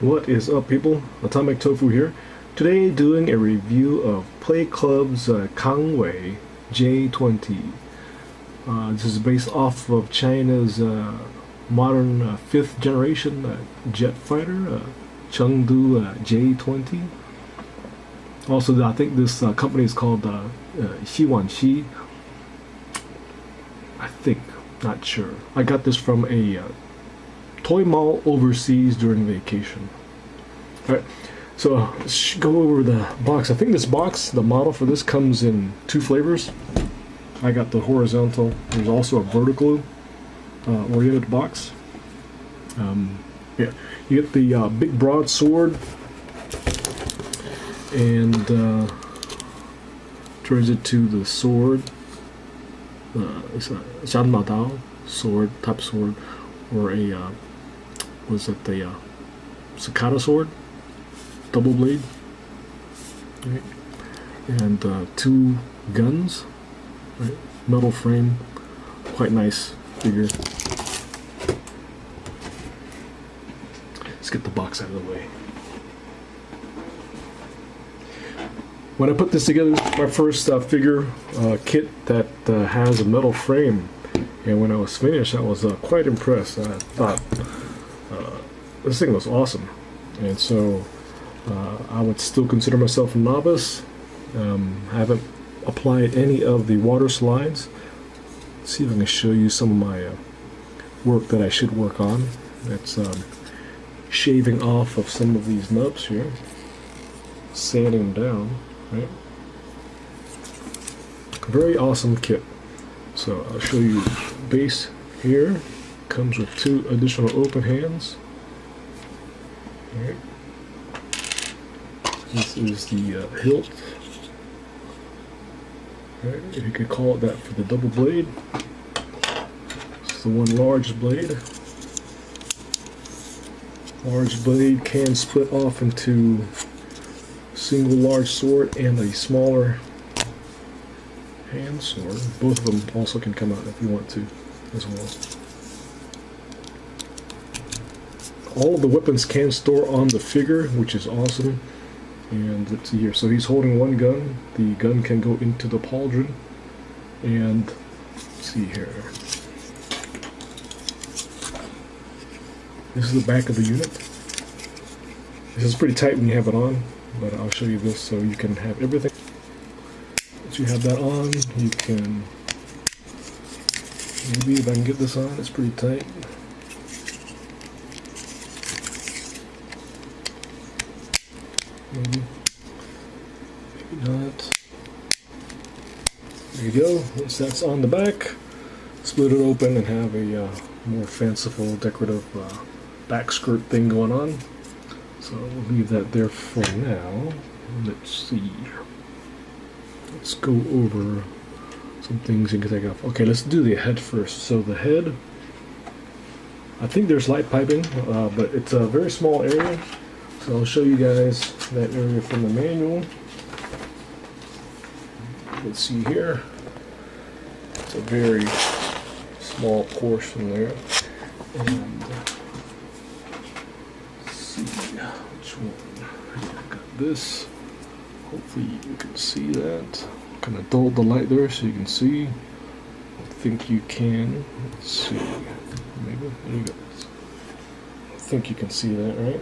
What is up, people? Atomic Tofu here. Today doing a review of Play Club's Cang Wei J-20. This is based off of China's modern 5th generation jet fighter, Chengdu J-20. Also, I think this company is called Xiwanxi. I think, not sure. I got this from a toy mall overseas during vacation. Alright, so let's go over the box. I think this box, the model for this, comes in 2 flavors. I got the horizontal. There's also a vertical oriented box. Yeah, you get the big broadsword, and turns it to the sword. It's a Shanmadao sword, type sword, or a was it the cicada sword, double blade, right? And 2 guns, right? Metal frame, quite nice figure. Let's get the box out of the way. When I put this together, this is my first figure kit that has a metal frame, and when I was finished, I was quite impressed. I thought this thing was awesome, and so I would still consider myself a novice. I haven't applied any of the water slides. Let's see if I can show you some of my work that I should work on. That's shaving off of some of these nubs here, sanding them down. Right? Very awesome kit. So I'll show you base here. Comes with 2 additional open hands. Right. This is the hilt. Right. If you could call it that for the double blade. It's the one large blade. Large blade can split off into single large sword and a smaller hand sword. Both of them also can come out if you want to as well. All of the weapons can store on the figure, which is awesome. And let's see here. So he's holding one gun. The gun can go into the pauldron. And let's see here. This is the back of the unit. This is pretty tight when you have it on, but I'll show you this so you can have everything. Once you have that on, you can, maybe if I can get this on, it's pretty tight. Maybe not. There you go. Once that's on the back, split it open and have a more fanciful decorative back skirt thing going on. So we'll leave that there for now. Let's see. Let's go over some things you can take off. Okay, let's do the head first. So the head, I think there's light piping, but it's a very small area. So I'll show you guys that area from the manual. Let's see here. It's a very small portion there. And let's see which one. I got this. Hopefully you can see that. Kind of dulled the light there so you can see. I think you can. Let's see. Maybe there you go. I think you can see that, right?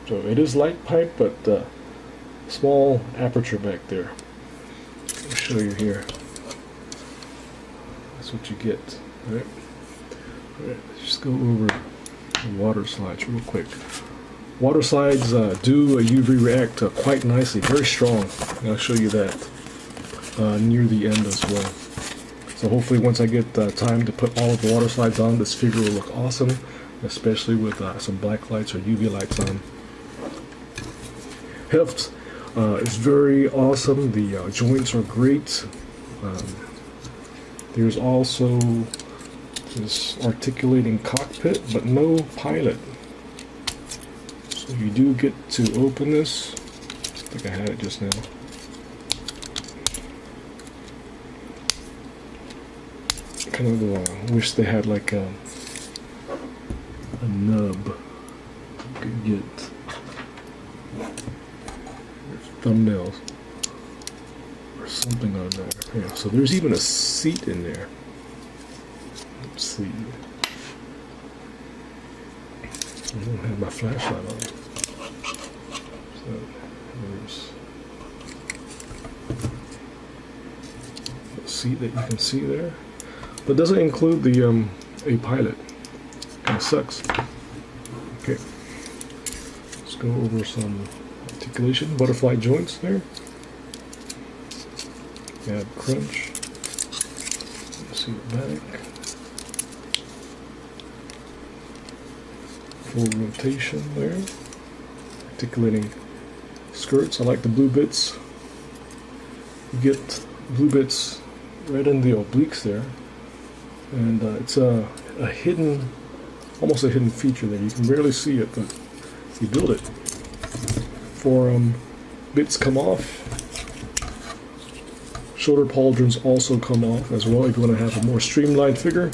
So it is light pipe, but small aperture back there. I'll show you here. That's what you get. Right? Alright, let's just go over the water slides real quick. Water slides do a UV react quite nicely, very strong. And I'll show you that near the end as well. So hopefully once I get time to put all of the water slides on, this figure will look awesome, especially with some black lights or UV lights on. Heft is very awesome. The joints are great. There's also this articulating cockpit, but no pilot. So you do get to open this. I think I had it just now. Kind of wish they had like a nub you could get. thumbnails or something on there. Yeah, so there's even a seat in there. Let's see. I don't have my flashlight on. So there's a seat that you can see there. But doesn't include the a pilot. Kind of sucks. Okay. Let's go over some articulation, butterfly joints there. Add crunch. See the back. Full rotation there. Articulating skirts. I like the blue bits. You get blue bits right in the obliques there, and it's a hidden, almost a hidden feature there. You can barely see it, but you build it. Forearm bits come off. Shoulder pauldrons also come off as well if you want to have a more streamlined figure.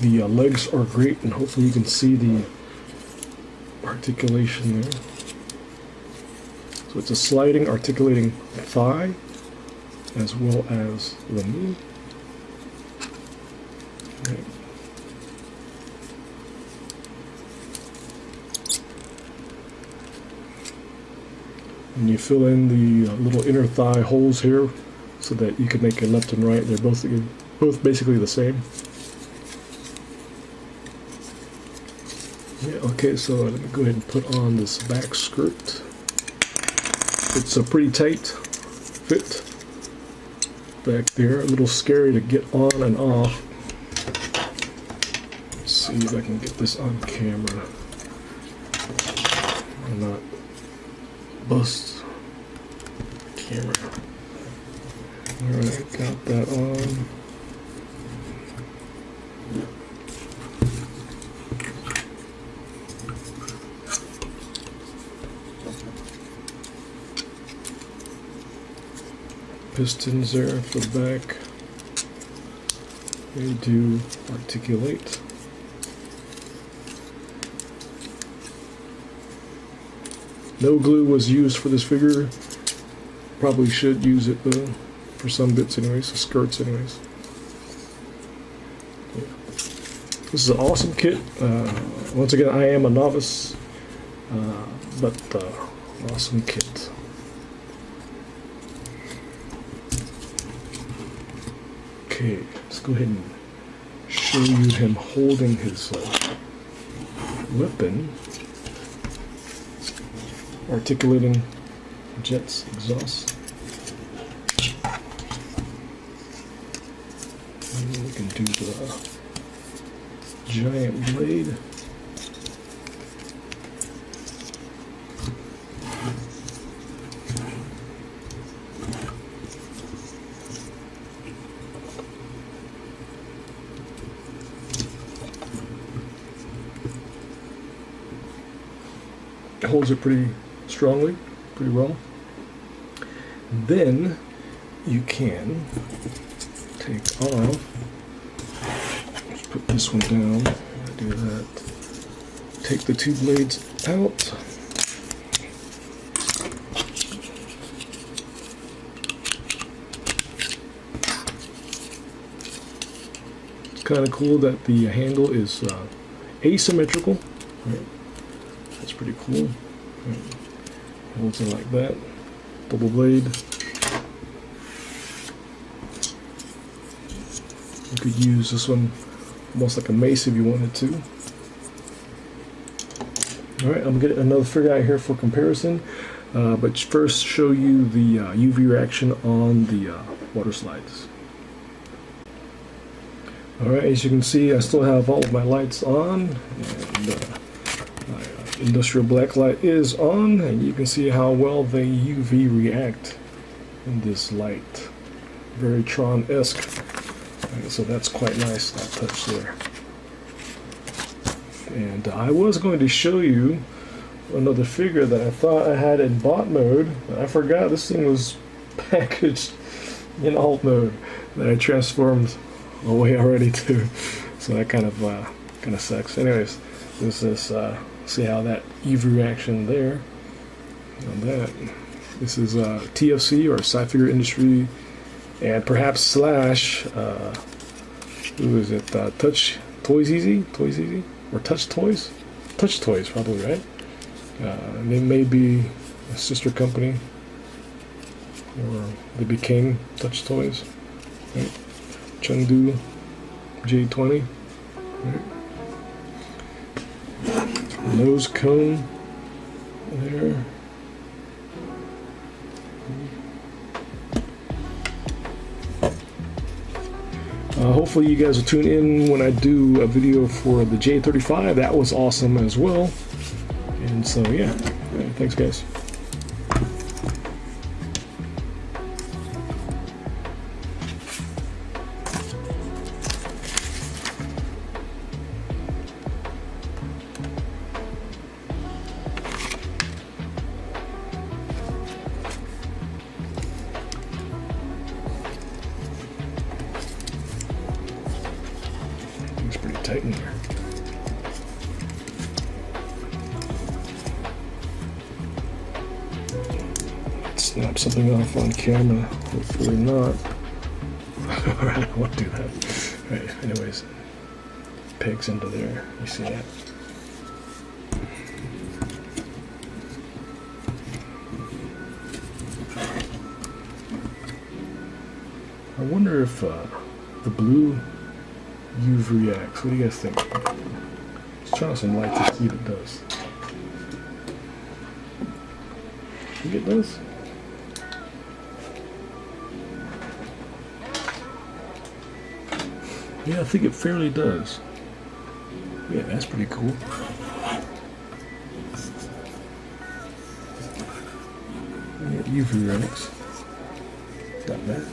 The legs are great, and hopefully you can see the articulation there. So it's a sliding, articulating thigh as well as the knee. Okay. And you fill in the little inner thigh holes here so that you can make a left and right. They're both basically the same. Yeah, okay, so let me go ahead and put on this back skirt. It's a pretty tight fit back there, a little scary to get on and off. Let's see if I can get this on camera and not bust the camera. Alright, got that on. Pistons there for the back. They do articulate. No glue was used for this figure. Probably should use it though, for some bits anyways, the skirts anyways. Yeah. This is an awesome kit. Once again, I am a novice, but awesome kit. Okay, let's go ahead and show you him holding his weapon. Articulating jets exhaust. And then we can do the giant blade. It holds it pretty strongly, pretty well. Then you can take off. Let's put this one down. Do that. Take the two blades out. It's kind of cool that the handle is asymmetrical. Right. That's pretty cool. Right. Holds it like that. Double blade. You could use this one almost like a mace if you wanted to. Alright, I'm getting another figure out here for comparison. But first show you the UV reaction on the water slides. Alright, as you can see, I still have all of my lights on. And industrial black light is on, and you can see how well they UV react in this light. Very Tron-esque. Right, so that's quite nice, that touch there. And I was going to show you another figure that I thought I had in bot mode, but I forgot this thing was packaged in alt mode that I transformed away already too. So that kind of sucks. Anyways, this is See how that UV reaction there on that. This is TFC or Sci-Figure Industry, and perhaps slash who is it? Touch Toys Easy, or Touch Toys, Touch Toys probably, right? They may be a sister company, or they became Touch Toys. Right? Chengdu J-20. Right? Nose cone there. Hopefully you guys will tune in when I do a video for the J-35. That was awesome as well. And so yeah, thanks guys. It's pretty tight in there. Snap something off on camera. Hopefully not. I don't want to do that. Right, anyways. Pegs into there. You see that? I wonder if the blue UV reacts. What do you guys think? Let's try some light to see what it does. Think it does? Yeah, I think it fairly does. Yeah, that's pretty cool. Yeah, UV reacts. Got that.